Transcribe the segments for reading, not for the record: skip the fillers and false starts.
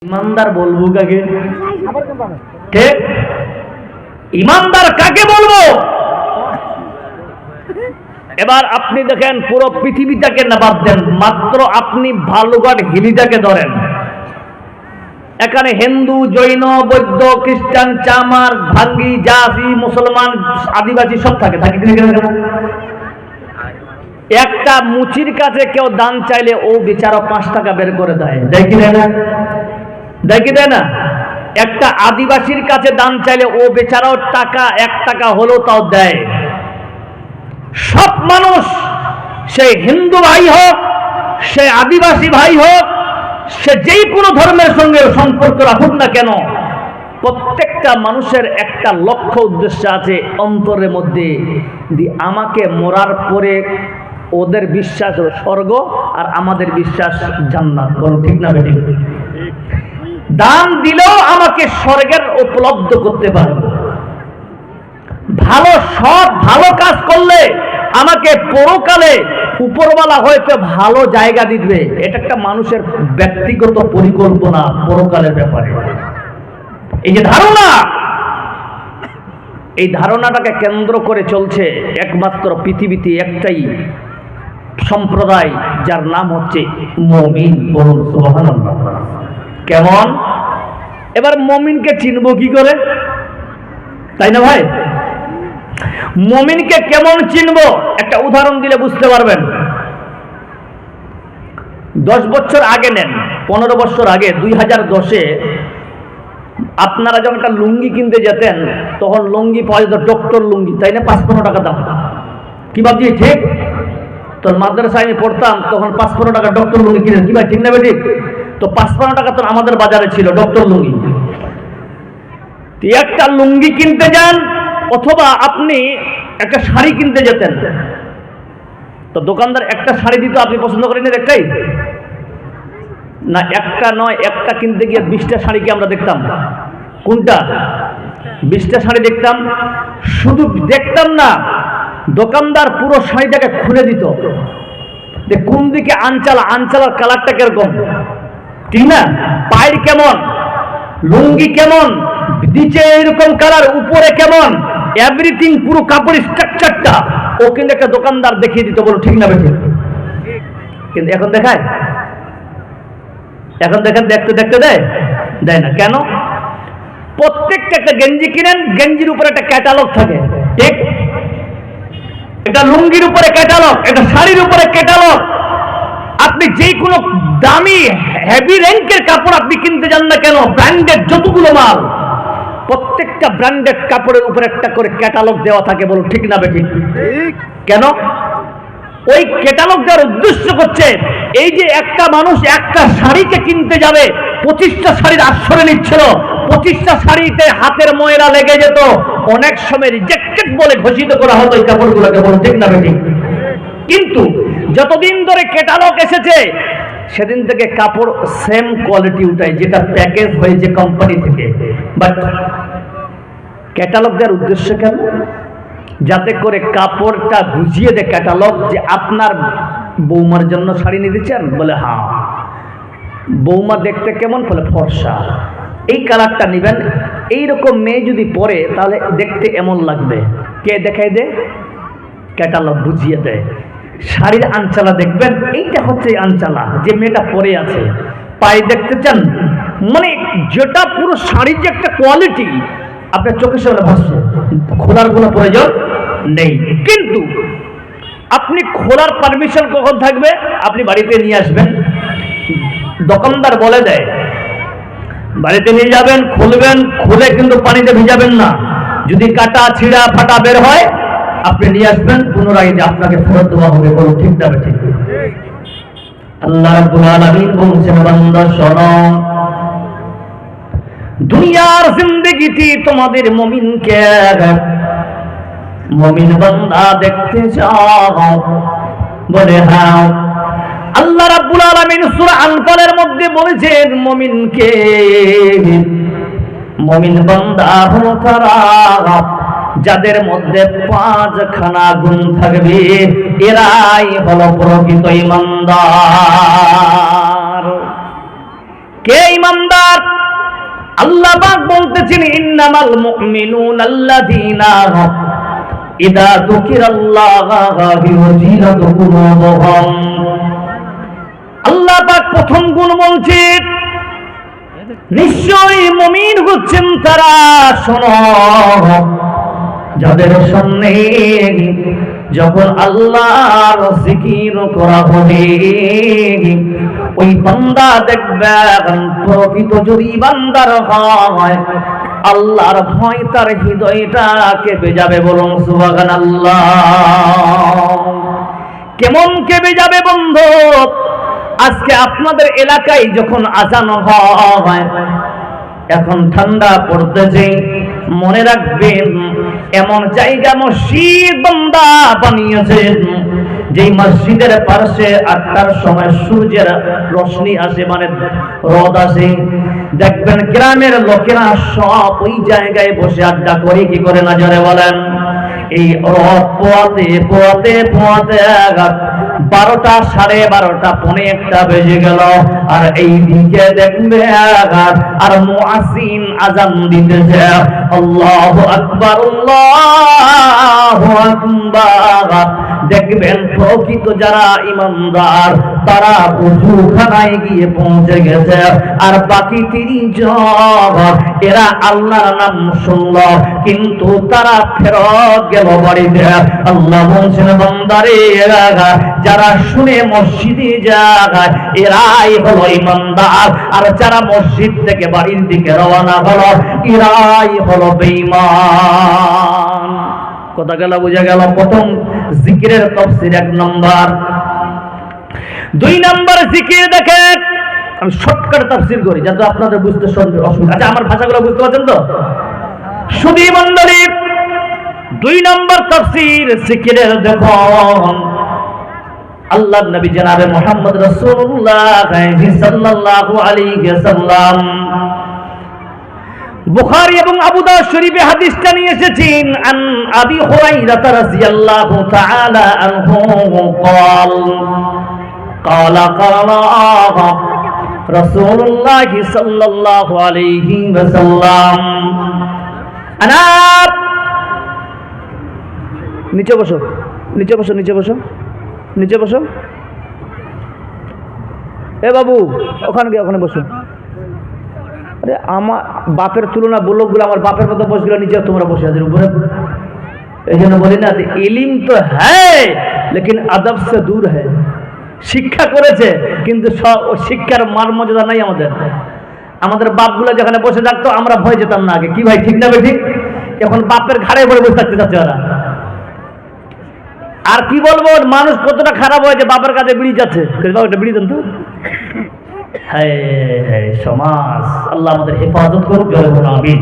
ইমানদার বলবো কাকে? ঠিক, ইমানদার কাকে বলবো? এবার আপনি দেখেন পুরো পৃথিবীটাকে না বাদ দেন, মাত্র আপনি ভালুঘাট হিলিটাকে ধরেন। এখানে হিন্দু, জৈন, বৌদ্ধ, খ্রিস্টান, চামার, ভাঙ্গি, জাতি, মুসলমান, আদিবাসী সব থাকে। একটা মুচির কাছে কেউ দান চাইলে ও বেচারা 5 টাকা বের করে দেয়, দেয় কি দেয় না? দেয় কি দেয় না? একটা আদিবাসীর কাছে দান চাইলে ও বেচারাও টাকা 1 টাকা হলেও তাও দেয়। সব মানুষ, সে হিন্দু ভাই হোক, সে আদিবাসী ভাই হোক, সে যেই কোনো ধর্মের সঙ্গে সম্পর্ক রাখুক না কেন, প্রত্যেকটা মানুষের একটা লক্ষ্য উদ্দেশ্য আছে অন্তরের মধ্যে। আমাকে মরার পরে ওদের বিশ্বাস স্বর্গ আর আমাদের বিশ্বাস জান্নাত। বলো ঠিক না বেঠিক? দান দিলেও আমাকে স্বর্গের উপলব্ধ করতে পারবো, ভালো সব ভালো কাজ করলে আমাকে পরকালে উপরওয়ালা হয়তো ভালো জায়গা দিবে। এটা একটা মানুষের ব্যক্তিগত পরিকল্পনা পরকালের ব্যাপারে। এই যে ধারণা, এই ধারণাটাকে কেন্দ্র করে চলছে একমাত্র পৃথিবীতে একটাই সম্প্রদায়, যার নাম হচ্ছে মুমিন। বলুন সুবহানাল্লাহ। কেমন? এবার মুমিনকে চিনবো কি করে, তাই না ভাই? মুমিনকে কেমন চিনবো? একটা উদাহরণ দিলে বুঝতে পারবেন। 10 বছর আগে নেন, 15 বছর আগে, 2010-এ আপনারা যখন একটা লুঙ্গি কিনতে যেতেন, তখন লুঙ্গি পাওয়া যেত ডক্টর লুঙ্গি, তাই না? 5-15 টাকা দাম। কি ভাবছি ঠিক? তো মাদ্রাসায় আমি পড়তাম, তখন 5-15 টাকা ডক্টর লুঙ্গি কিনেন, কি ভাই ঠিক না ঠিক? তো 5-15 টাকা তো আমাদের বাজারে ছিল ডক্টর লুঙ্গি। একটা লুঙ্গি কিনতে যান, অথবা আপনি একটা শাড়ি কিনতে যেতেন, তো দোকানদার একটা শাড়ি দিত, আপনি পছন্দ করেন একটাই না? একটা নয়, একটা কিনতে গিয়ে 20টা শাড়িকে আমরা দেখতাম। কোনটা? 20টা শাড়ি দেখতাম। শুধু দেখতাম না, দোকানদার পুরো শাড়িটাকে খুলে দিত যে কোন দিকে আঞ্চালা, আঞ্চালার কালারটা কিরকম, ঠিক না? পায়ের কেমন, লুঙ্গি কেমন, নিচে এরকম কালার, উপরে কেমন, এভরিথিং, পুরো কাপড়ের স্ট্রাকচারটা ও কিন্তু একটা দোকানদার দেখিয়ে দিত। বলো ঠিক না বেঠিক? কিন্তু এখন দেখায়? এখন দেখেন, দেখতে দেখতে দেয় না কেন? প্রত্যেকটা একটা গেঞ্জি কিনেন, গেঞ্জির উপরে একটা ক্যাটালগ থাকে, ঠিক? একটা লুঙ্গির উপরে ক্যাটালগ, একটা শাড়ির উপরে ক্যাটালগ। আপনি যে কোনো দামি হেভি র্যাঙ্কের কাপড় আপনি কিনতে যান না কেন, ব্র্যান্ডেড যতগুলো মাল, প্রত্যেকটা ব্র্যান্ডেড কাপড়ের উপরে একটা করে ক্যাটালগ দেওয়া থাকে। বলো ঠিক না বেঠিক? কেন? ওই ক্যাটালগ দেওয়ার উদ্দেশ্য হচ্ছে, এই যে একটা মানুষ একটা শাড়িকে কিনতে যাবে, 25টা শাড়ির আশ্রয় নিচ্ছিল, 25টা শাড়িতে হাতের ময়লা লেগে যেত, অনেক সময় রিজেক্টেড বলে ঘোষিত করা হতো এই কাপড়গুলোকে। বলো ঠিক না বেঠিক? কিন্তু যতদিন ধরে ক্যাটালগ এসেছে, সেদিন থেকে কাপড় সেম কোয়ালিটি উঠায়, যেটা প্যাকেজ হয়েছে কোম্পানি থেকে। বাট ক্যাটালগ দেওয়ার উদ্দেশ্য কেন? যাতে করে কাপড়টা বুঝিয়ে দেয় ক্যাটালগ যে আপনার বৌমার জন্য শাড়ি নিতেছেন, বলে হ্যাঁ। বৌমা দেখতে কেমন, বলে ফর্সা, এই কালারটা নেবেন, এইরকম মেয়ে যদি পরে তাহলে দেখতে এমন লাগবে। কে দেখাই দেয়? ক্যাটালগ বুঝিয়ে দেয়। শাড়ির আঞ্চালা দেখবেন, এইটা হচ্ছে আঞ্চালা যে মেয়েটা পরে আছে। পায়ে দেখতে চান, মানে যেটা পুরো শাড়ির যে একটা কোয়ালিটি আপনার চোখের সামনে ভাসছে, খোলার কোনো প্রয়োজন নেই। কিন্তু আপনি খোলার পারমিশন কখন থাকবে? আপনি বাড়িতে নিয়ে আসবেন, দোকানদার বলে দেয়, বাড়িতে নিয়ে যাবেন, খুলবেন, খুলে কিন্তু পানিতে ভিজাবেন না। যদি কাটা ছিঁড়া ফাটা বের হয়, আপনি নিয়ে আসবেন, পুনরায় আপনাকে ফেরত দেওয়া হবে। বলো ঠিক না ঠিক? আল্লাহ রাব্বুল আলামিন বলছেন, বান্দা শোনো, দুনিয়ার জিন্দেগিতে তোমাদের মুমিনকে, মুমিন বান্দা দেখতে চাও? বলে হ্যাঁ। আল্লাহ রাব্বুল আলামিন সূরা আনফালের মধ্যে বলেছেন, মুমিনকে, মুমিন বান্দা হলো তারা যাদের মধ্যে 5খানা গুণ থাকবে, এরাই হলো প্রকৃত ঈমানদার। কে ঈমানদার? আল্লাহ পাক বলতেছেন ইন্নামাল মুমিনুনা আল্লাযীনা ইযা যুকিরাল্লাহু ওয়াজিলাত কুলুবুহুম। আল্লাহ পাক প্রথম গুণ বলছেন নিশ্চয়ই মুমিন হচ্ছেন তারা, শোনো, যাদের সামনে যখন আল্লাহর জিকির করা হবে ওই বান্দা দেখবেন প্রকৃত যদি বান্দার হয় আল্লাহর ভয় তার হৃদয়টা কেঁপে যাবে। বলুন সুবহানাল্লাহ। কেমন কেঁপে যাবে বন্ধু? আজকে আপনাদের এলাকায় যখন আজান হয়, এখন ঠান্ডা পড়তেছে, মনে রাখবেন এমন জায়গা মসজিদ বান্দা বানিয়েছেন যেই মসজিদের পাশে 8টার সময় সূর্যের রশ্মি আসে, মানে রোদ আসে। দেখবেন গ্রামের লোকেরা সব ওই জায়গায় বসে আড্ডা করে, কি করে না জোরে বলেন। এই রোদ পোয়াতে পোয়াতে পোয়াতে 12টা, 12:30, 1:45 বেজে গেল, আর এই দিকে দেখবে আর মুয়াজ্জিন আযান দিতেছে, আল্লাহু আকবার আল্লাহু আকবার। দেখবেন প্রকৃত যারা ঈমানদার তারা ওযুখানায় গিয়ে পৌঁছে গেছে, আর বাকি 30 জন এরা আল্লাহর নাম শুনল কিন্তু তারা ফেরত গেল বাড়িতে। আল্লাহ বলছেন বান্দারে যারা শুনে মসজিদে যায় এরাই হলো ঈমানদার, আর যারা মসজিদ থেকে বাড়ির দিকে রওনা হলো এরাই হলো বেঈমান। কথা গেল, বুঝা গেল? প্রথম জিকিরের তাফসীর 1 নম্বর। 2 নম্বর জিকির দেখেন, আমি শর্টকাট তাফসীর করি যাতে আপনাদের বুঝতে অসুবিধা। আচ্ছা, আমার ভাষাগুলো বুঝতে পারছেন তো? সুধী মণ্ডলী, 2 নম্বর তাফসীর জিকিরের দেখুন, আল্লাহর নবী জনাবে মুহাম্মদ রাসূলুল্লাহ সাল্লাল্লাহু আলাইহি ওয়াসাল্লাম বুখারী এবং আবু দাউদ শরীফে হাদিসটা নিয়ে এসেছেন। আন আবি হুরায়রা রাদিয়াল্লাহু তাআলা আনহু قال قال قال রাসূলুল্লাহ সাল্লাল্লাহু আলাইহি ওয়াসাল্লাম আনা, নিচে বসো, নিচে বসো, নিচে বসো, নিচে বসো। এ বাবু, ওখানে গিয়ে ওখানে বসো। আরে আমার বাপের তুলনা বলগুলো আমার বাপের মতো বসগুলো, নিচে তোমরা বসে আছো উপরে। এই জন্য বলি না, ইলম তো হ্যায় লেকিন আদব সে দূর হ্যায়। শিক্ষা করেছে কিন্তু শিক্ষার মান মর্যাদা নাই আমাদের। আমাদের বাপগুলো যেখানে বসে থাকতো আমরা ভয় যেতাম না আগে, কি ভাই ঠিক না ভাই? ঠিক। এখন বাপের ঘাড়ে পড়ে বসে থাকতে চাচ্ছে ওরা। আর কি বলবো, মানুষ কতটা খারাপ হয়েছে, বাপের কাছে বিড়ি যাচ্ছে, বাবা বিড়ি দেন তো। হ্যাঁ, সমাজ আল্লাহ আমাদের হেফাজত করুক, জয় বলুন আমিন।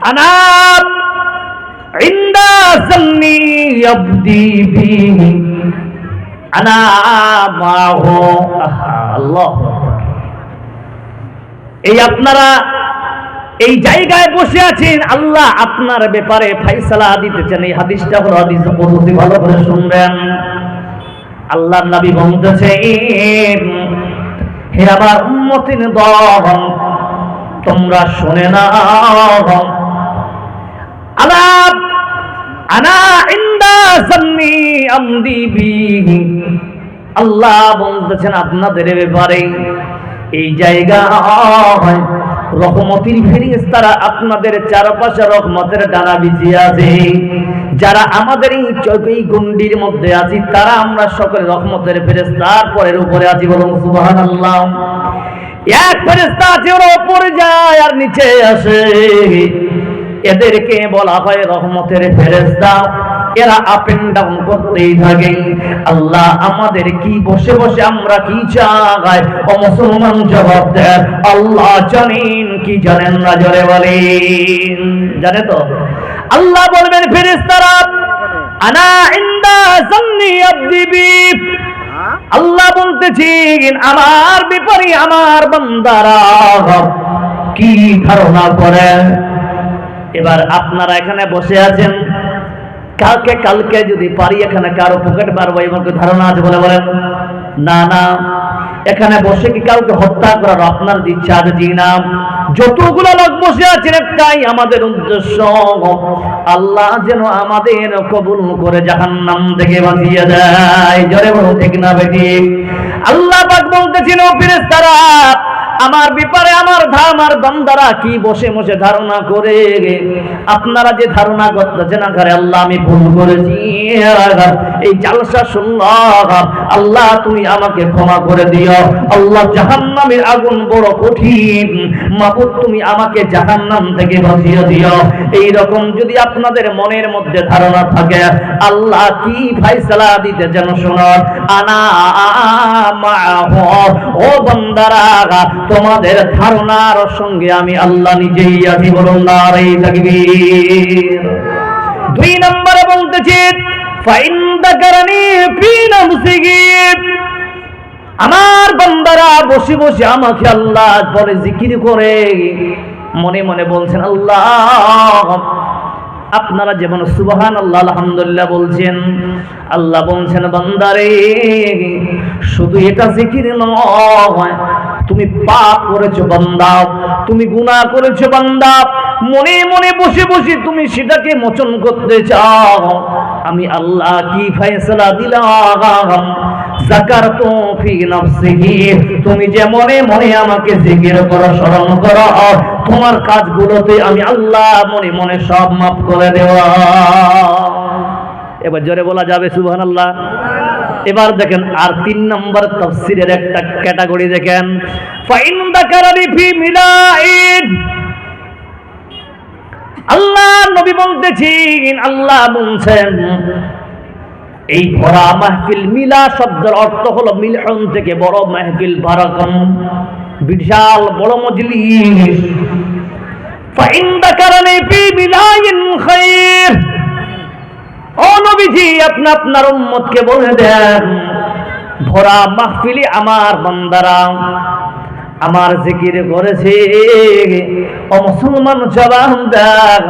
আনা ইনদা জান্নি আবদি বিহি আনা মাহু। আল্লাহু আকবার। এই আপনারা এই জায়গায় বসে আছেন, আল্লাহ আপনার ব্যাপারে ফয়সালা দিতেছেন। এই হাদিসটা হলো হাদিস কুদসি, ভালো করে শুনবেন। আল্লাহর নবী বলতেছেন, হে আমার উম্মতিন দল, তোমরা শুনে নাও, আলা আনা ইনদা জান্নি আমদি বিহি। আল্লাহ বলতেছেন আপনাদের ব্যাপারে এই জায়গা রহমতের ফেরেশতারা আপনাদের চারপাশে রহমতের ডানা বিছিয়ে আছে। যারা আমাদের এই গণ্ডির মধ্যে আছি তারা আমরা সকলে রহমতের ফেরেশতার পরের উপরে আছি। বলুন সুবহানাল্লাহ। এক ফেরেশতা আছে ওর উপরে যায় আর নিচে আসে, এদেরকে বলা হয় রহমতের ফেরেশতা। এরা আপ এন্ড ডাউন করতেই থাকে। আল্লাহ আমাদের কি বসে বসে আমরা কি চাই? ও মুসলমান জবাব দেন, আল্লাহ জানেন কি জানেন না? জোরে বলেন। জানে তো? আল্লাহ বলবেন ফেরেশতারা আনা ইনদা জান্নি আবদি বি। আল্লাহ বলতেছেন আমার ব্যাপারে আমার বান্দারা কি ধারণা করে। এবার আপনারা এখানে বসে আছেন, কালকে যদি পারি এখানে কারো পকেট মারবো এমন ধারণা আছে? বলে বলেন। না না, এখানে বসে কি কাউকে হত্যা করার আপনার ইচ্ছা আছে? জি না। যতগুলো লোক বসে আছেন একটাই আমাদের উদ্দেশ্য, আল্লাহ যেন আমাদের কবুল করে জাহান্নাম থেকে বাঁচিয়ে দেয়। জোরে বলুন ঠিক না বেঠিক? আল্লাহ পাক বলতেছেন, ও ফেরেশতারা, আমার ব্যাপারে আমার বান্দারা কি বসে বসে ধারণা করে, আপনারা যে ধারণা করতেছেন আরে আল্লাহ আমি ভুল করেছি, এই জালসা শুনলাম, আল্লাহ তুমি আমাকে ক্ষমা করে দিও, আল্লাহ জাহান্নামের আগুন বড় কঠিন, মাবুদ তুমি আমাকে জাহান্নাম থেকে বাঁচিয়ে দিও। এই রকম যদি আপনাদের মনের মধ্যে ধারণা থাকে, আল্লাহ কি ফয়সালা দিতে যেন শুনুন, আনা মাহু, ও বান্দারা তোমাদের ধারণার সঙ্গে আমি আল্লাহ নিজেই আছি। বলুন নারে তাকবীর। 2 নম্বরে বলতেছি, ফাইন যাকারানি ফি নাফসিহি, আমার বান্দারা বসে বসে আমাকে আল্লাহ পরে জিকির করে মনে মনে বলছেন আল্লাহ। আপনারা যেমন সুবহানাল্লাহ আলহামদুলিল্লাহ বলছেন, আল্লাহ বলছেন বান্দারে শুধু এটা জিকির নয়, তুমি পাপ করেছো বান্দা, তুমি গুনাহ করেছো বান্দা, মনে মনে বসে বসে তুমি সেটাকে মোচন করতে চাও, আমি আল্লাহ কি ফয়সালা দিলাম, যাকারতু ফি নাফসিহি, তুমি যে মনে মনে আমাকে জিকির করো, স্মরণ করো, তোমার কাজগুলোতে আমি আল্লাহ মনে মনে সব মাফ করে দেওয়া। এবার জোরে বলা যাবে সুবহানাল্লাহ? এবার দেখেন আর 3 নম্বর তাফসীরের একটা ক্যাটাগরি দেখেন, ফাইন যাকারানি ফি মিলাইন, আল্লাহ নবী বলতেছেন, আল্লাহ বলছেন এই ভরা মাহফিল, মিলা শব্দের অর্থ হলো মিলন থেকে বড় মাহফিল, বারাকাম বিশাল বড় মজলিস। ফাইন যাকারানি ফি মিলাইন খায়র, ও নবীজি আপনি আপনার উম্মতকে বলে দেন ভরা মাহফিলে আমার বান্দারা আমার জিকির করেছে, ও মুসলমান জবান দেন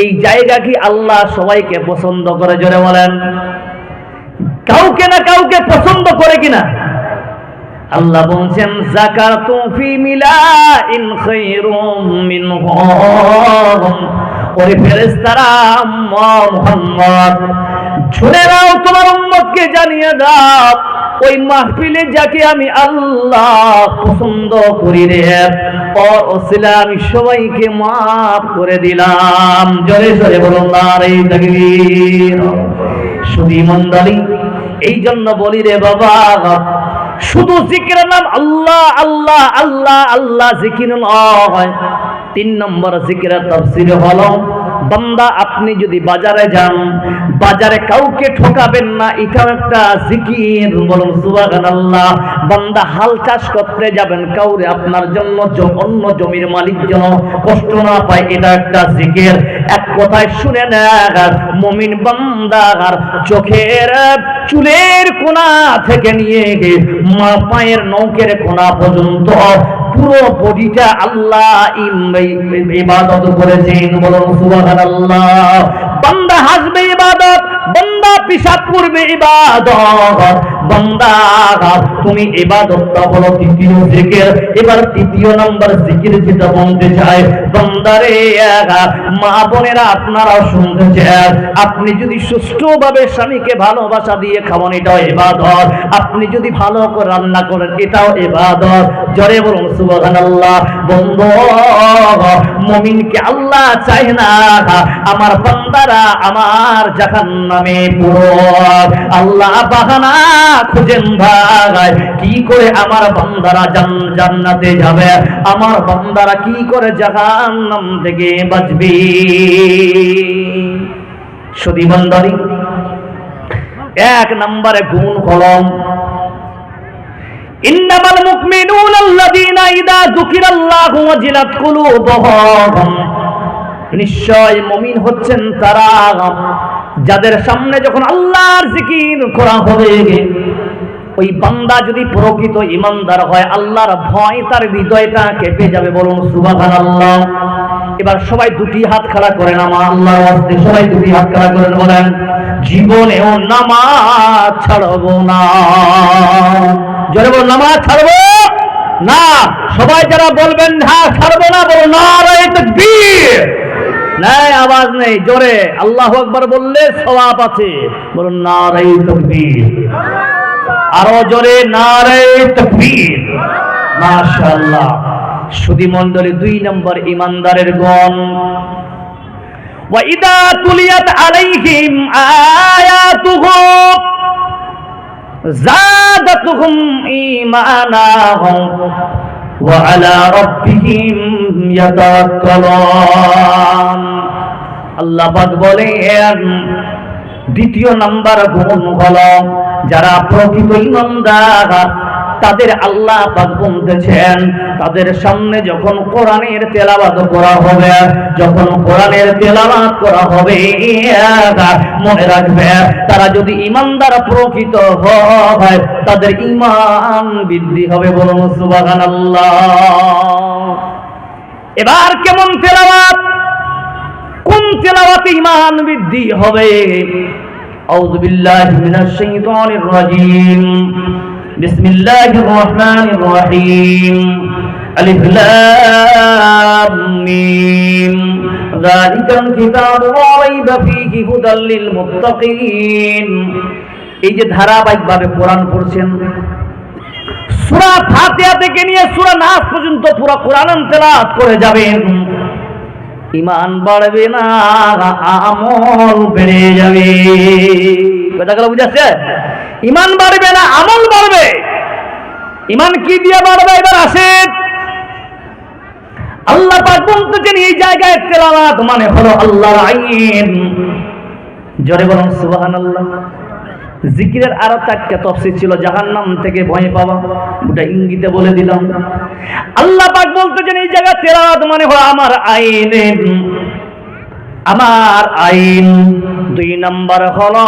এই জায়গা কি আল্লাহ সবাইকে পছন্দ করে? জোরে বলেন, কাউকে না কাউকে পছন্দ করে কিনা? আল্লাহ বলছেন যাকারতু ফি মিলাইন খায়রুম মিনহুম, ওরে ফেরেশতারা মুহাম্মদ শুনে নাও, তোমার উম্মতকে জানিয়ে দাও ওই মাহফিলে যাকে আমি আল্লাহ পছন্দ করি রে, ওর ওসিলা আমি সবাইকে মাফ করে দিলাম। জোরে জোরে বলুন নারে তাকবীর। শুধু মন্ডলী এই জন্য বলি রে বাবা, শুধু জিকিরের নাম আল্লাহ আল্লাহ আল্লাহ আল্লাহ জিকির নয়। 3 নম্বর জিকিরের তাফসীর হলো, বান্দা আপনি যদি বাজারে যান, বাজারে কাউকে ঠকাবেন না, এটাও একটা জিকির। বলুন সুবহানাল্লাহ। বান্দা হাল চাষ করতে যাবেন, কাউরে আপনার জন্য অন্য জমির মালিক যেন কষ্ট না পায়, এটা একটা জিকির। এক কথায় শুনে নেন, মুমিন বান্দার চোখের চুলের কোণা থেকে নিয়ে পায়ের নখের কোণা পর্যন্ত পুরো বডিটা আল্লাহ ইবাদত করেছেন। বলুন সুবহানাল্লাহ। বান্দা হাসবে ইবাদত, বান্দা পিশাব করবে ইবাদত, বান্দা তুমি ইবাদতটা হলো 3য় জিকির। এবার 3য় নম্বর জিকির যেটা বলতে চাই, বান্দারে মা বোনেরা আপনারাও শুনতেছেন, আপনি যদি সুষ্ঠুভাবে স্বামীকে ভালোবাসা দিয়ে খাওয়ান এটাও ইবাদত, আপনি যদি ভালো করে রান্না করেন এটাও ইবাদত। জোরে বলুন সুবহানাল্লাহ। বন্ধু মুমিনকে আল্লাহ চায় না আমার বান্দারা আমার জাহান্নামে পুরো, আল্লাহ বাহানা খুঁজেন ভাই কি করে আমার বান্দারা জান্নাতে যাবে, আমার বান্দারা কি করে জাহান্নাম থেকে বাঁচবে। শুধু বান্দারি 1 নম্বরে গুণ হলো ইন্নামাল মুমিনুনা আল্লাযীনা ইযা যুকিরাল্লাহু ওয়াজিলাত কুলুবুহুম, নিশ্চয় মুমিন হচ্ছেন তারা যাদের সামনে যখন আল্লাহর জিকির করা হবে, ওই বান্দা যদি প্রকৃত ঈমানদার হয় আল্লাহর ভয় তার হৃদয়টা কেঁপে যাবে। বলুন সুবহানাল্লাহ। এবার সবাই দুটি হাত খাড়া করেন আমার আল্লাহর ওয়াস্তে, সবাই দুটি হাত খাড়া করেন, বলেন জীবনেও নামাজ ছাড়বো না। জোরে বলুন নামাজ ছাড়বো না। সবাই যারা বলবেন হ্যাঁ ছাড়বো না, বলো নারায়ে তাকবীর। নাই আওয়াজ নেই, জোরে আল্লাহু আকবার বললে সওয়াব আছে, বলুন নারায়ে তাকবীর। আরো জোরে নারায়ে তাকবীর। মাশাআল্লাহ। সুধী মণ্ডলী, 2 নম্বর ইমানদারের গুণ, ওয়া ইদা তুলিয়াত আলাইহিম আয়াতুহু যাদাতুহুম ঈমানা ওয়া আলা রাব্বিহিম ইয়াতাওয়াক্কালুন। আল্লাহ পাক বলেন 2 নম্বর গুণ হলো যারা প্রকৃত ঈমানদার তাদের আল্লাহ পাক বলতেছেন তাদের সামনে যখন কোরআনের তেলাওয়াত করা হবে, যখন কোরআনের তেলাওয়াত করা হবে, মনে রাখবে তারা যদি ঈমানদার প্রকৃত হয় তাদের ঈমান বৃদ্ধি হবে, বলুন সুবহানাল্লাহ। এবার কেমন তেলাওয়াত, কোন তেলাওয়াতে ঈমান বৃদ্ধি হবে? আউযু বিল্লাহি মিনাশ শাইতানির রাজীম। বিসমিল্লাহির রহমানির রহিম। আলিফ লাম মিম। যালিকাল কিতাবু লা রাইবা ফীহি হুদাল লিল মুত্তাকিন। এই যে ধারাবাহিকভাবে কোরআন পড়ছেন, সূরা ফাতিহা থেকে নিয়ে সূরা নাস পর্যন্ত পুরো কোরআন তেলাওয়াত করে যাবেন, ঈমান বাড়বে না, আমল বেড়ে যাবে। কথাগুলো বুঝাচ্ছে? ঈমান বাড়বে না, আমল বাড়বে। ঈমান কি দিয়ে বাড়বে? এবার আসেন, আল্লাহ পাক বলতেছেন এই জায়গায় তেলাওয়াত মানে হলো আল্লাহর আইন। জোরে বলুন সুবহানাল্লাহ। জিকিরের আরো 4টা তাফসীর ছিল, জাহান্নাম থেকে ভয় পাওয়া, ওটা ইঙ্গিতে বলে দিলাম। আল্লাহ পাক বলতেছেন এই জায়গায় তেলাওয়াত মানে হলো আমার আইন, আমার আইন। 2 নম্বর হলো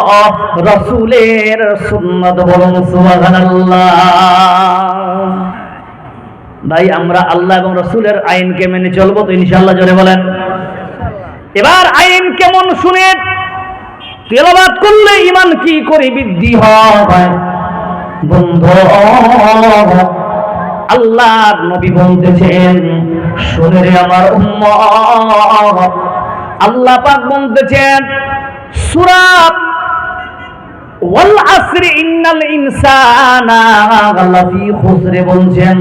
রাসূলের সুন্নাত, বলুন সুবহানাল্লাহ। ভাই আমরা আল্লাহ এবং রাসূলের আইনকে মেনে চলবো তো ইনশাআল্লাহ? জোরে বলেন। এবার আইন কেমন শুনেন, তেলাওয়াত করলে ঈমান কি করে বৃদ্ধি হয়? বন্ধু, আল্লাহর নবী বলতেছেন, শুনে রে আমার উম্মত, আল্লাহ পাক বলতেছেন সূরা ওয়াল আসরি ইন্নাল ইনসানা লাফি খুসরে বলছেন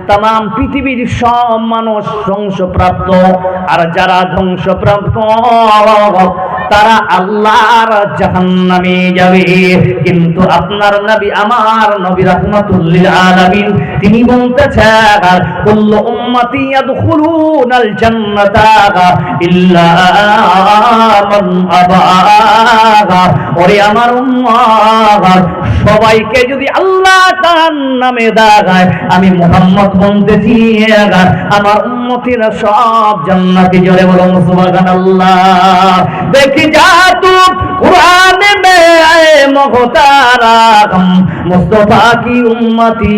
তাম পৃথিবীর সব মানুষ ধ্বংসপ্রাপ্ত, আর যারা ধ্বংসপ্রাপ্ত তারা আল্লাহর জাহান্নামে যাবে। কিন্তু আপনার নবী, আমার নবী রাহমাতুল লিল আলামিন, তিনি বলতেছেন কুল্লু উম্মতি ইয়াদখুলুনাল জান্নাতা ইল্লা মান আবা। ওরে আমার উম্মত, সবাইকে যদি আল্লাহ তার নামে দাগায়, আমি মুহাম্মদ বলতেছি আমার উম্মতিরা সব জান্নাতি। জোরে বলুন সুবহানাল্লাহ। দেখি যা তু কুরআন মে আয়ে মুখতারাম মুস্তাফা কি উম্মতি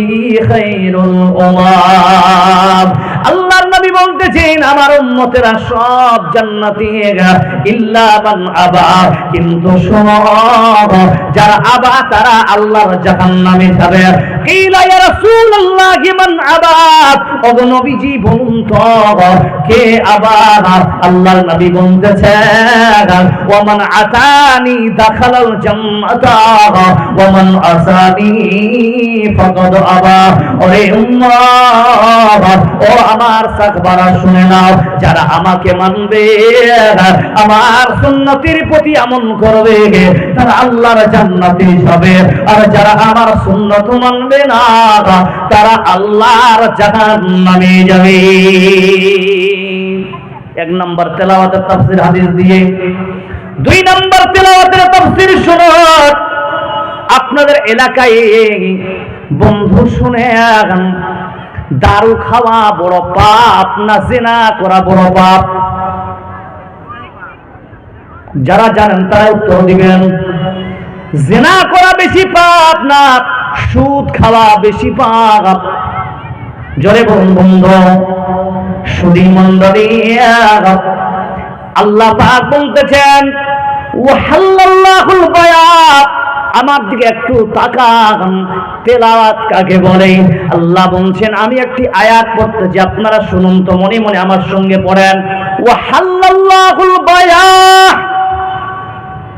খায়রুল উম্মাম। আল্লাহর নবী বলতেছেন আমার উম্মতেরা সব জান্নাতি ইল্লা মান আবা, কিন্তু সব যারা আবা তারা আল্লাহর জাহান্নামে যাবে। কিলা ইয়া রাসূলুল্লাহ মান আবা, ও নবীজি বলুন তো কে আবা? আল্লাহর নবী বলতেছেন ওয়া মান আতানি দাখালাল জান্নাতা ওয়া মান আসানি ফাকাদ আবা। ওরে উম্মত, ও আমার সাকবারা শুনে নাও, যারা আমাকে মানবে, আমার সুন্নতের প্রতি আমল করবে, তারা আল্লাহর জান্নাতে যাবে। আর যারা আমার সুন্নত মানবে না, তারা আল্লাহর জাহান্নামে যাবে। 1 নম্বর তেলাওয়াতের তাফসীর হাদিস দিয়ে। 2 নম্বর তেলাওয়াতের তাফসীর শুনুন। আপনাদের এলাকায় বন্ধু শুনেন, দারু খাওয়া বড় পাপ না জিনা করা বড় পাপ? যারা জানেন তারা উত্তর দিবেন। জিনা করা বেশি পাপ না সুদ খাওয়া বেশি পাপ? জোরে বলুন বন্ধু। সুধী মণ্ডলী, আল্লাহ পাক বলতেছেন ওয়াহাল্লাল্লাহুল বায়া, আমার দিকে একটু তাকান। তেলাওয়াত কাকে বলে? আল্লাহ বলছেন আমি একটি আয়াত পড়তেছি, আপনারা শুনুন তো, মনে মনে আমার সঙ্গে পড়েন। ওয়াহাল্লাল্লাহুল বায়া,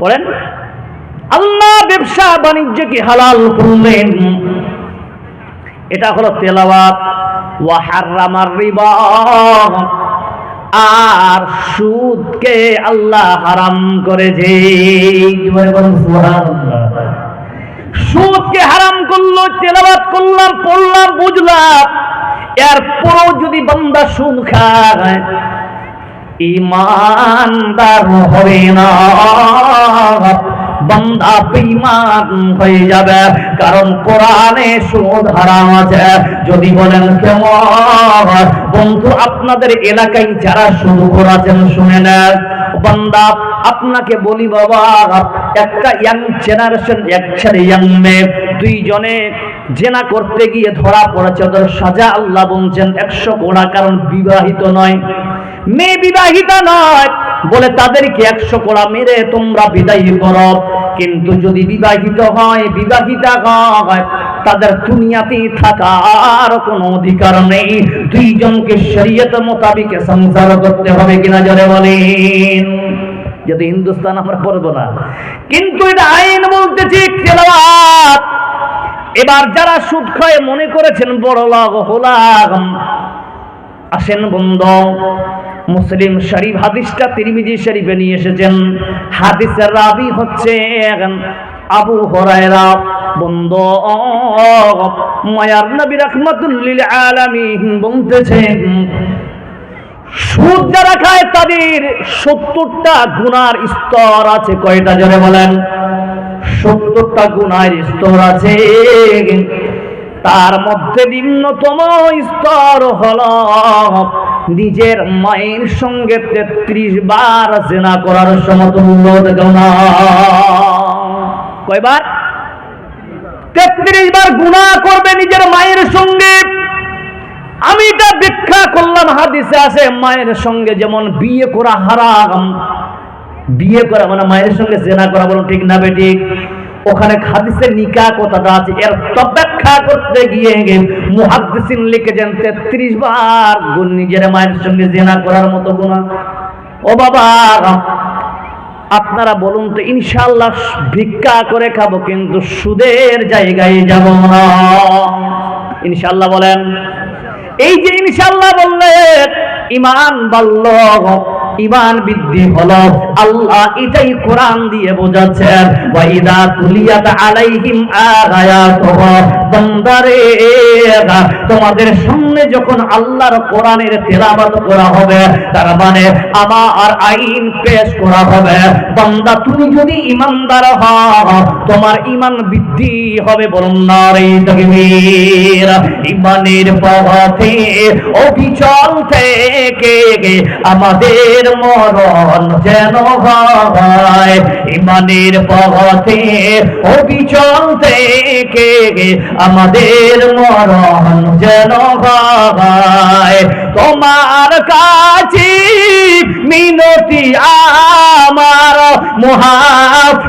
পড়েন। আল্লাহ ব্যবসা বাণিজ্যকে হালাল করলেন, এটা হলো তেলাওয়াত। ওয়া হারামার রিবা, আর সুদকে আল্লাহ হারাম করেছে। সুবহানাল্লাহ, সুদকে হারাম করলো, তেলাওয়াত করলাম, পড়লাম, বুঝলাম। এরপরও যদি বান্দা সুদ খায়, ঈমানদার হবে না, বান্দা বেঈমান হয়ে যাবে। কারণ কোরআনে সুদ হারাম আছে। যদি বলেন কেমন? বন্ধু, আপনাদের এলাকায় যারা সুদখোর আছেন শুনে নেন। বান্দা, আপনাকে বলি বাবা, একটা ইয়াং জেনারেশন, এক ছেলে ইয়াং মেয়ে, দুইজনে জেনা করতে গিয়ে ধরা পড়েছে। ওদের সাজা আল্লাহ বলছেন 100 কোড়া। কারণ বিবাহিত নয়, মেয়ে বিবাহিতা নয় বলে তাদেরকে 100 কোড়া মেরে তোমরা বিদায় করো। কিন্তু যদি বিবাহিত হয়, বিবাহিতা হয়, তাদের দুনিয়াতে থাকার কোনো অধিকার নেই। দুইজনকে শরীয়ত মোতাবেক সংসার করতে হবে, কিনা জোরে বলেন। যদি হিন্দুস্তান আমরা পড়বো না, কিন্তু এটা আইন বলতেছি, তেলাওয়াত। এবার যারা সুদ খায় মনে করেছেন বড় লাভ হলাম, আসেন বন্ধু, মুসলিম শরীফ হাদিসটা তিরমিজি শরীফে নিয়ে এসেছেন। হাদিসের রাবি হচ্ছে আবু হুরায়রা। বন্ধু, মায়ার নবী রাহমাতুল লিল আলামিন বলতেছেন, সুদ যারা খায় তাদের 70টা গুনার স্তর আছে। কয়টা জোরে বলেন? 70টা গুনার স্তর আছে। তার মধ্যে নিম্নতম স্তর হলো নিজের মায়ের সঙ্গে 33 বার জিনা করার সমতুল্য গুনাহ। কয়বার? 33 বার গুনাহ করবে নিজের মায়ের সঙ্গে। আমি এটা ব্যাখ্যা করলাম, হাদিসে আছে মায়ের সঙ্গে যেমন বিয়ে করা হারাম। বিয়ে করা মানে মায়ের সঙ্গে জিনা করা, বলুন ঠিক না বেঠিক? ওখানে হাদিসে নিকাহ কথাটা আছে, এর ব্যাখ্যা করতে গিয়ে মুহাদ্দিসিন লিখেছেন 33 বার নিজের মায়ের সঙ্গে জিনা করার মতো গুনাহ। ও বাবা, আপনারা বলুন তো, ইনশাআল্লাহ ভিক্ষা করে খাবো, কিন্তু সুদের জায়গায় যাব না। ইনশাআল্লাহ বলেন। এই যে ইনশাআল্লাহ বললেন, ঈমান বাড়ল, ঈমান বৃদ্ধি হলো। আল্লাহ এটাই কোরআন দিয়ে বোঝাচ্ছেন, ওয়া ইযা তুলিয়াত আলাইহিম আয়াতুহু, বান্দারে তোমাদের সামনে যখন আল্লাহর কোরআনের তেলাওয়াত করা হবে, তার মানে আমার আইন পেশ করা হবে, বান্দা তুমি যদি ঈমানদার হও, তোমার ঈমান বৃদ্ধি হবে। বলুন নারে তাকবীর। ঈমানের পথে অবিচল থেকে আমাদের মরণ যেন হয়, ঈমানের পথে অবিচল থেকে আমাদের মরণ যেন হয়। তোমার কাছে মিনতি আমার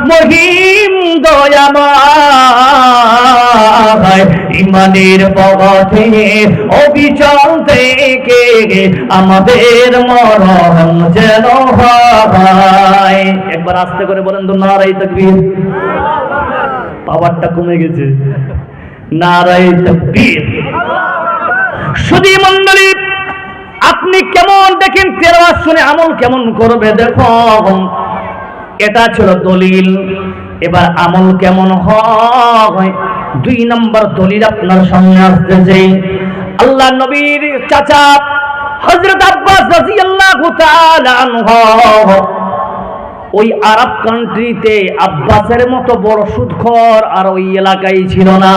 মহিম দয়াময়, ঈমানের পথে অবিচল থেকে আমাদের মরণ যেন হয়। একবার আস্তে করে বলেন তো, নারে তাকবীর। পাওয়ারটা কমে গেছে। নারে তাকবীর। সুধী মণ্ডলী, আপনি কেমন দেখেন তেলাওয়াত শুনে আমল কেমন করবে দেখুন। এটা ছিল দলিল। এবার আমল কেমন হয়, 2 নম্বর দলিল আপনার সামনে আসতেছে। আল্লাহ নবীর চাচা হযরত আব্বাস রাদিয়াল্লাহু তাআলা আনহু, ওই আরব কান্ট্রিতে আব্বাসের মতো বড় সুদখোর আর ওই এলাকায় ছিল না।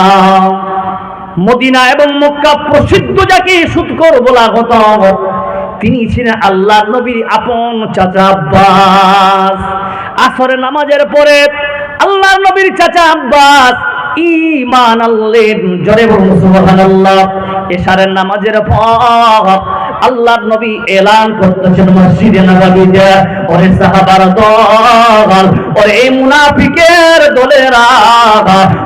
মদিনা এবং মক্কা প্রসিদ্ধ যাকে সুদখোর বলা হতো, তিনি ছিলেন আল্লাহর নবীর আপন চাচা আব্বাস। আসরের নামাজের পরে আল্লাহর নবীর চাচা আব্বাস ঈমান আনলেন। জোরে বলুন সুবহানাল্লাহ। এশারের নামাজের পর আল্লাহর নবী এলান করতেছেন মসজিদে নববীতে, ওরে সাহাবার দল, ওরে এই মুনাফিকের দলেরা,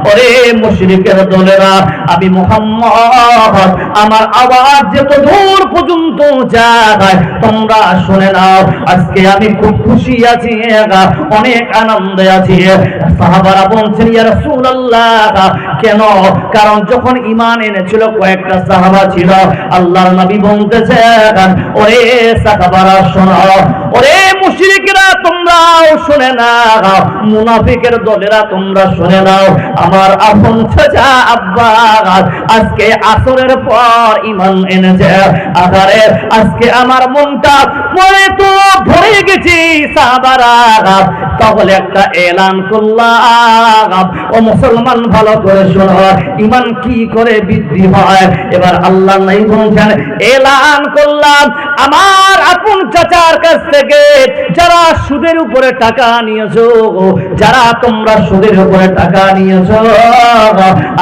ওরে মুশরিকের দলেরা, আমি মুহাম্মদ আমার আওয়াজ যত দূর পর্যন্ত যায় তোমরা শুনে নাও। আজকে আমি খুব খুশি আছি, অনেক আনন্দে আছি। সাহাবারা বলছেন ইয়া রাসূলুল্লাহ, কেন? কারণ যখন ঈমান এনেছিল কয়েকটা সাহাবা ছিল, আল্লাহর নবী বলতেছেন ওরে সাহাবারা শোনো, ওরে মুশরিকরা তোমরাও শুনে নাও, মুনাফিকের দলেরা তোমরা শুনে নাও, আমার আপন চাচা আব্বাস আজকে আসরের পর ঈমান এনেছে। আরে আজকে আমার মনটা মনে তো ভরে গেছি সাহাবারা, তাহলে একটা এলান করলাম, ও মুসলমান ভালো করে শোনো, ঈমান কি করে বৃদ্ধি হয়। এবার আল্লাহ নাই বলছেন এলান করলাম আমার আপন চাচার কাছ থেকে যারা সুদের উপরে টাকা নিয়েছো, যারা তোমরা সুদের উপরে টাকা নিয়েছো,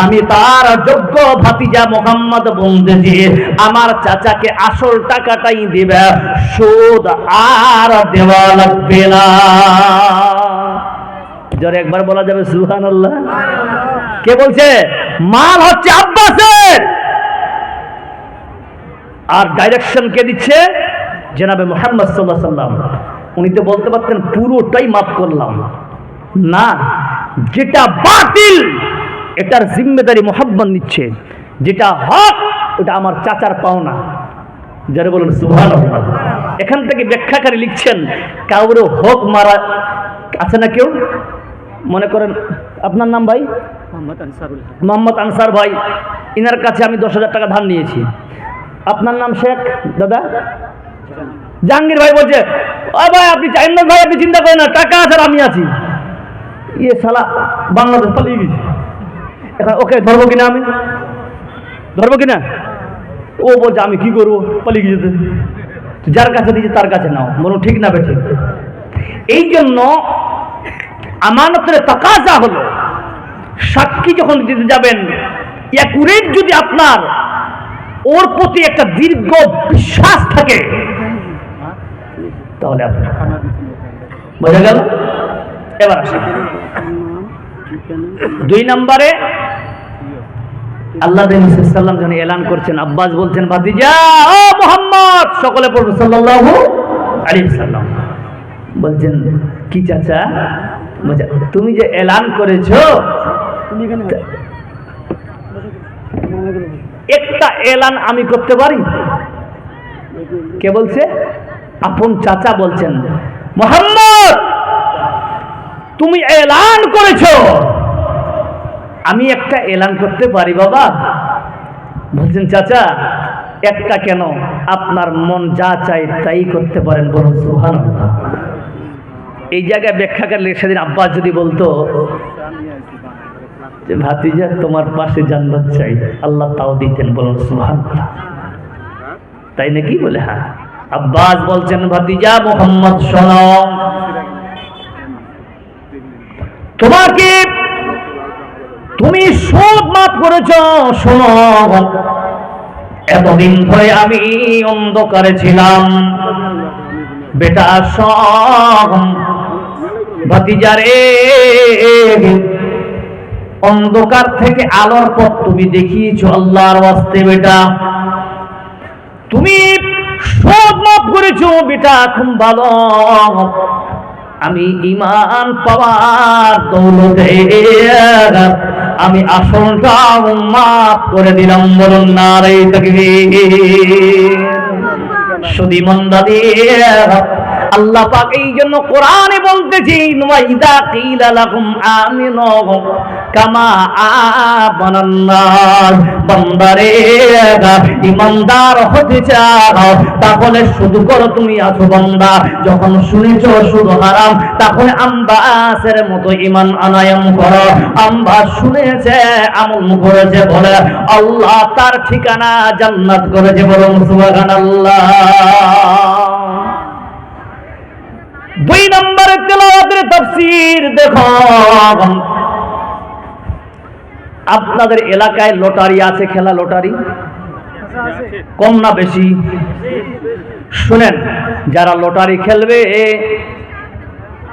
আমি তার যোগ্য ভাতিজা মুহাম্মদ বলতেছি আমার চাচাকে আসল টাকাটাই দিবে, সুদ আর দেওয়া লাগবে না। জোরে একবার বলা যাবে সুবহানাল্লাহ? কে বলছে? মাল হচ্ছে আব্বাসের, আর ডাইরেকশন কে দিচ্ছে? জনাবে মুহাম্মদ সাল্লাল্লাহু আলাইহি ওয়াসাল্লাম। উনি তো বলতে পারতেন পুরোটাই মাফ করলাম, না, যেটা বাতিল এটার জিম্মেদারি মুহাম্মদ নিচ্ছে, যেটা হক ওটা আমার চাচার পাওনা। যারা বলেন সুবহানাল্লাহ। এখান থেকে ব্যাখ্যাকারী লিখছেন কাউরে হক মারা আছে না কেউ? মনে করেন আপনার নাম ভাই মোহাম্মদ আনসার ভাই, ইনার কাছে আমি 10,000 টাকা ধার নিয়েছি। আপনার নাম শেখ দাদা জাহাঙ্গীর ভাই বলছে ও ভাই আপনি চাইলেন ভাই, আপনি চিন্তা করেন না, টাকা আছে আর আমি আছি। ইয়ে শালা বাংলাদেশ পালিয়ে গেছি, এখন ওকে ধরবো কিনা? আমি ধরবো কিনা? ও বলছে আমি কি করবো, পালিয়ে গেছে। যার কাছে দিয়েছে তার কাছে নাও, বলুন ঠিক না বেঠিক? এই জন্য আমানতের তাকাজা হলো সাক্ষী যখন দিতে যাবেন অ্যাকুরেট যদি আপনার ওর প্রতি একটা দীর্ঘ বিশ্বাস থাকে তাহলে বোঝা গেল। এবার আসেন 2 নম্বরে, আল্লাহ নবী সাল্লাল্লাহু আলাইহি ওয়াসাল্লাম যখন এলান করছেন, আব্বাস বলছেন ভাতিজা ও মুহাম্মদ, সকলে পড়ুন সাল্লাল্লাহু আলাইহি ওয়াসাল্লাম। বলছেন কি চাচা? বলছে তুমি যে এলান করেছো একটা এলান আমি করতে পারি? কে বলছে? আপন চাচা বলছেন মুহাম্মদ তুমি এলান করেছো, আমি একটা এলান করতে পারি বাবা? বলছেন চাচা একটা কেন, আপনার মন যা চাই তাই করতে পারেন, বলুন সুবহানাল্লাহ। এই জায়গায় ব্যাখ্যাকারী সেদিন আব্বাস যদি বলতো যে ভাতিজা তোমার পাশে জান্নাত চাই, আল্লাহ তাও দিতেন, বলুন সুবহানাল্লাহ। তাই নাকি? বলে হ্যাঁ। আব্বাস বলছেন ভাতিজা মুহাম্মদ শোনো, তোমাকে তুমি সুদ মাফ করেছ, শোনো এতদিন ধরে আমি অন্ধকারে ছিলাম, বেটা সব ভাতিজারে অন্ধকার থেকে আলোর পথ তুমি দেখিয়েছো আল্লাহর ওয়াস্তে, বেটা তুমি সব মাফ করেছো, বেটা খুব ভালো। আমি ঈমান পাওয়ার দৌলতে আমি আসলটা মাফ করে দিলাম, বলুন নারে তাকবীর। শুধু মন্দাদি আল্লাহ পাক এই জন্য কোরআনে বলতেছি ওয়াইদা কিলা লাকুম আমিনু কামা আমানান নাস, বান্দারে ঈমানদার হতে চাও তাহলে শুধু করো তুমি আছো বান্দা, যখন শুনেছো শুধু হারাম তাহলে আম্বাসের মতো ঈমান আনায়ন করো। আম্বাস শুনেছে আমল করেছে বলে আল্লাহ তার ঠিকানা জান্নাত করেছে, বলুন সুবহানাল্লাহ। 2 নম্বরে তেলাওয়াতের তাফসীর দেখো, আপনাদের এলাকায় লটারি আছে, খেলা লটারি কম না বেশি? শুনেন, যারা লটারি খেলবে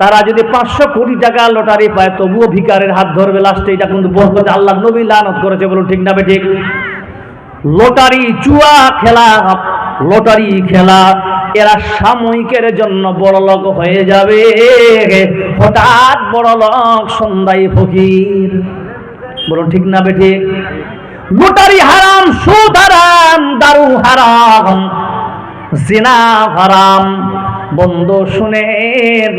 তারা যদি 500 কোটি টাকা লটারি পায় তবুও ভিখারের হাত ধরবে লাস্টে। এটা কিন্তু বলতে আল্লাহ নবী লানত করেছে, বলুন ঠিক না বেঠিক? লটারি, জুয়া খেলা, লটারি খেলা, এরা সাময়িকের জন্য বড় লোক হয়ে যাবে, হঠাৎ বড় লোক, সন্ধ্যায় ফকির। বলুন ঠিক না বেঠিক? লটারি হারাম, সুদ হারাম, দারু হারাম, জিনা হারাম। বন্ধু শুনেন,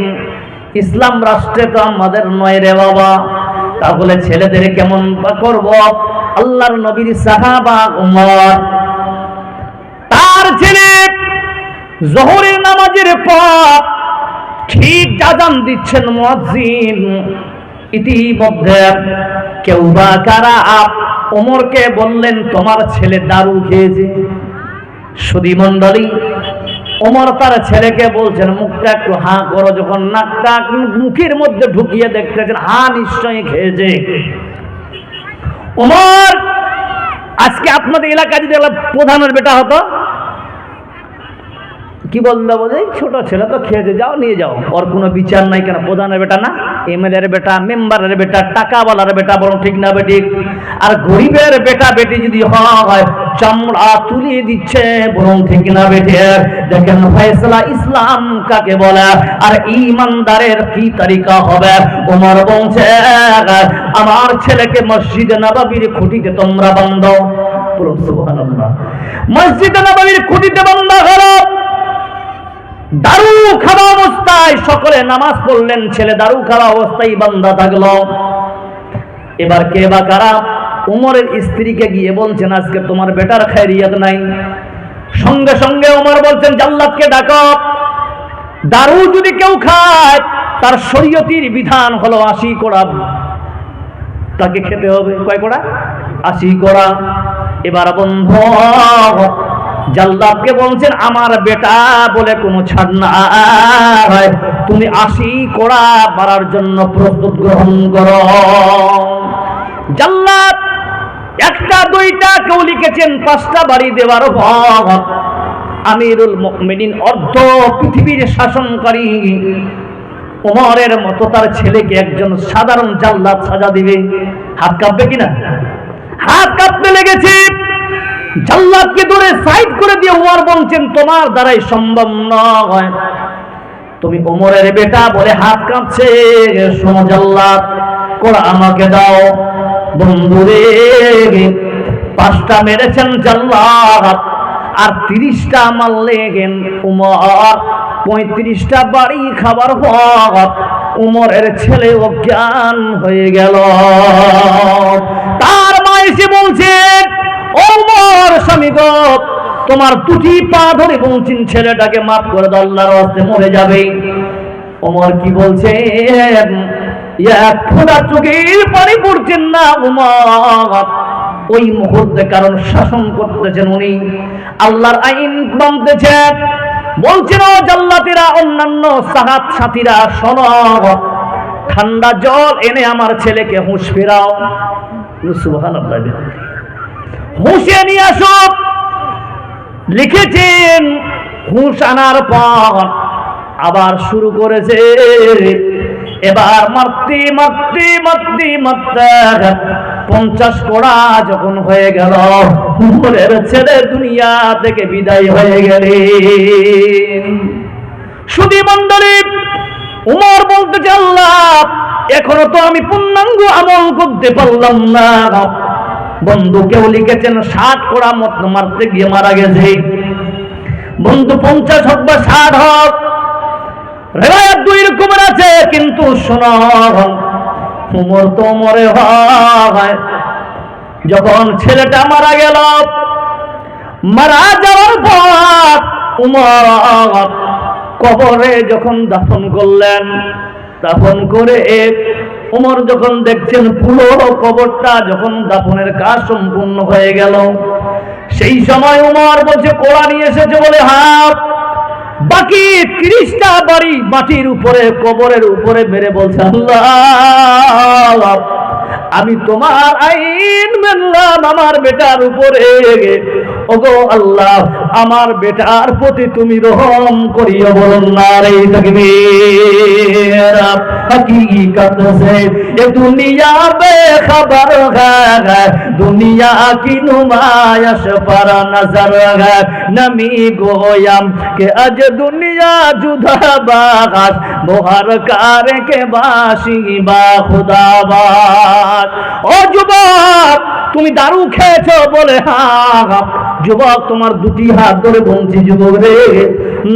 ইসলাম রাষ্ট্রে তো আমাদের নয় রে বাবা। তাহলে ছেলেদের কেমন করব? আল্লাহর নবীর সাহাবা উমর, তার ছেলে জোহরের নামাজের পর ঠিক আযান দিচ্ছেন মুয়াজ্জিন, ইতিমধ্যে কেউ বা কারা ওমরকে বললেন তোমার ছেলে দারু খেয়েছে। সুধী মণ্ডলী, ওমর তার ছেলেকে বলছেন মুখটা একটু হাঁ করো। যখন নাকটা মুখের মধ্যে ঢুকিয়ে দেখতেছেন হ্যাঁ নিশ্চয়ই খেয়েছে। ওমর, আজকে আপনাদের এলাকায় যদি প্রধানের বেটা হতো, কি বললো? বলে ছোট ছেলে তো খেয়েছে, যাও নিয়ে যাও, ওর কোনো বিচার নাই। কেন? প্রধানের বেটা না, এমএলএর বেটা, মেম্বারের বেটা, টাকাওয়ালার বেটা, বরং ঠিক না বেটি? আর গরিবের বেটা বেটি যদি হয়, চামড়া তুলিয়ে দিচ্ছে, বরং ঠিক না বেটি? দেখেন ফয়সালা ইসলাম কাকে বলে আর ঈমানদারের কি তরিকা হবে। ওমর বলছে আমার ছেলেকে মসজিদে নববীর খুঁটিতে তোমরা বাঁধো। বলুন সুবহানাল্লাহ। মসজিদে নববীর খুঁটিতে বাঁধা হলো। দারু খাওয়া অবস্থায় সকলে নামাজ পড়লেন, ছেলে দারু খাওয়া অবস্থায় বান্দা থাকলো। এবার কে বা কারা উমরের স্ত্রীকে গিয়ে বলছেন আজকে তোমার বেটার খায়রিয়াত নাই। সঙ্গে সঙ্গে উমর বলছেন জাল্লাদকে ডাকো। দারু যদি কেউ খায় তার শরীয়তির বিধান হলো 80 কোড়া তাকে খেতে হবে। কয় কোড়া? 80 কোড়া। এবার বন্ধু জাল্লাদকে বলছেন আমার বেটা বলে কোনো ছাড় নাই, তুমি 80 কোড়া মারার জন্য প্রস্তুত গ্রহণ করো। জাল্লাদ একটা দুইটা কেউ লিখেছেন 5টা বাড়ি দেওয়ার ভয়। আমিরুল মুমিনিন অর্ধ পৃথিবীর শাসনকারী ওমরের মতো তার ছেলেকে একজন সাধারণ জাল্লাদ সাজা দিবে, হাত কাঁপবে কিনা? হাত কাঁপতে লেগেছে। জাল্লাদকে ধরে সাইড করে দিয়ে ওমর বলছেন তোমার দ্বারাই সম্ভব নয়, তুমি ওমরের বেটা বলে হাত কাঁপছে। শোনো জাল্লাদ, কোড়া আমাকে দাও। বন্ধুরে 5টা মেরেছেন জাল্লাদ, আর 30টা মারলেন উমর। 35টা বাড়ি খাবার পর উমরের ছেলে অজ্ঞান হয়ে গেল। তার মা এসে বলছেন ওমর স্বামী গো, তোমার 2টি পা ধরে বলছেন ছেলেটাকে মাফ করে দাও, আল্লাহর রাস্তায় মরে যাবে। ওমর কি বলছেন? এক ফোঁটা চোখের পানি পড়ছেন না উমর। ওই মুহূর্তে কারণ শাসন করতেছেন উনি, আল্লাহর আইন মানতেছেন। বলছেন ও জাল্লাতেরা, অন্যান্য সাহাব সাথীরা শোনো, ঠান্ডা জল এনে আমার ছেলেকে হুঁশ ফেরাও। সুবহানাল্লাহ, হুঁশে নিয়ে আসো। লিখেছেন হুঁশ আনার পর আবার শুরু করেছে। এবার মারতে মারতে মারতে মারতে 50 কোড়া যখন হয়ে গেল, উমরের ছেলে দুনিয়া থেকে বিদায় হয়ে গেলেন। সুধী মণ্ডলী, উমর বলতে আল্লাহ এখনো তো আমি পূর্ণাঙ্গ আমল করতে পারলাম না। বন্ধু কেউ লিখেছেন 60 কোড়া মারতে গিয়ে মারা গেছে। বন্ধু 50 হোক বা 60 হোক, রেওয়ায়াত 2 রকমের আছে, কিন্তু শোনো উমর তো মরে হয়। যখন ছেলেটা মারা গেল, মারা যাওয়ার পর উমর কবরে যখন দাফন করলেন, দাফন করে উমর যখন দেখছেন পুরো কবরটা যখন দাফনের কাজ সম্পূর্ণ হয়ে গেল, সেই সময় উমর বলছে কোড়া নিয়ে এসেছে বলে হাত বাকি 30টা বাড়ি মাটির উপরে কবরের উপরে মেরে বলছে আল্লাহ আমি তোমার আইন মানলাম আমার বেটার উপরে। ওগো আল্লাহ, আমার বেটার প্রতি তুমি রহম করিও, বলুন নারে তাকবীর। हकीकत से ये दुनिया बेखबर है, दुनिया की नुमाइश पर नजर है। नमी गोयम के अज दुनिया जुदा बागास मोहर कारे के बाशी बा खुदाबाद। ओ যুবক, তুমি দারু খেয়েছো বলে হ্যাঁ। যুবক, তোমার দুটি হাত ধরে বলছি যুবক রে,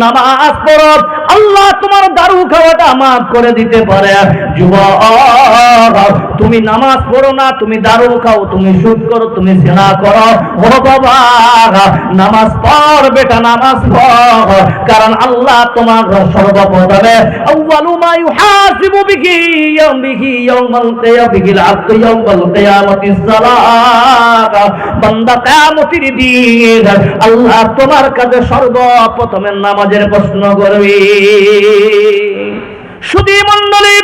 নামাজ পড়ো, আল্লাহ তোমার দারু খাওয়াটা মাফ করে দিতে পারে। যুবক, তুমি নামাজ পড়ো না, তুমি দারু খাও, তুমি সুদ করো, তুমি জিনা করো, ও বাবা নামাজ পড় বেটা, নামাজ পড়, কারণ আল্লাহ তোমার সর্বপ্রথমে আউয়ালু মা ইউহাসিবু বিহি ইয়াউমাল কিয়ামাতিল আবদু ইয়াউমাল কিয়ামাতিস সালাত। বান্দা কিয়ামতের দিন আল্লাহ তোমার কাছে সর্বপ্রথমে নামাজের প্রশ্ন করবে। সুধী মণ্ডলী,